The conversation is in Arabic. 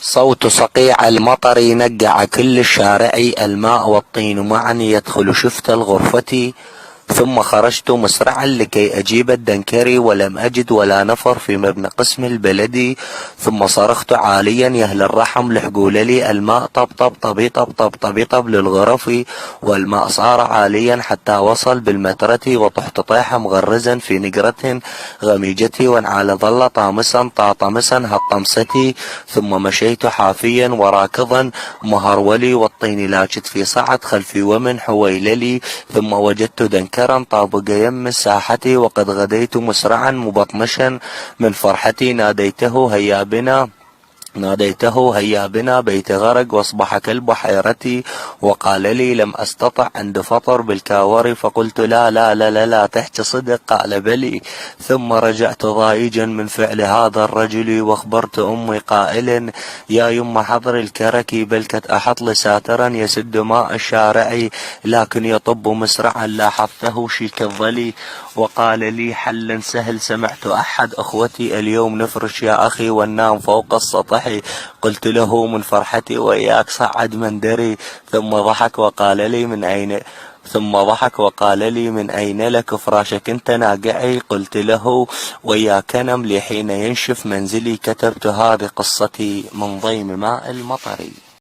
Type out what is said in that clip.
صوت صقيع المطر نقع كل الشارع، الماء والطين معا يدخل شفت الغرفة. ثم خرجت مسرعا لكي أجيب الدنكري، ولم أجد ولا نفر في مبنى قسم البلدي. ثم صرخت عاليا يا أهل الرحم لحقوا لي الماء، طب طب طبي طب طب طبي طب للغرف. والماء صار عاليا حتى وصل بالمترة، وطحت طيحا مغرزا في نقرة غميجتي، وانعال ظل طامسا طاطمسا هالطمستي. ثم مشيت حافيا وراكضا مهرولي، والطين لاجت في صعد خلفي ومن حويللي. ثم وجدت دنكرا طابق يم الساحة، وقد غديت مسرعا مبطمشا من فرحتي. ناديته هيا بنا بيت غرق واصبح كالبحيرة. وقال لي لم أستطع عند فطر بالكاور، فقلت لا لا لا لا, لا تحكي صدق. قال بلي. ثم رجعت ضايجا من فعل هذا الرجل، واخبرت أمي قائلا يا يم حضر الكرك، بلكت أحط لساترا يسد ماء الشارع، لكن يطب مسرعا لاحظته شيك الظلي. وقال لي حلا سهل، سمعت أحد أخوتي اليوم نفرش يا أخي وننام فوق السطح. قلت له من فرحتي وإياك صعد من دري. ثم ضحك وقال لي من أين لك فراشك أنت ناقعي. قلت له وياك نم لي حين ينشف منزلي، كتبت هذه قصتي من ضيم ماء المطر.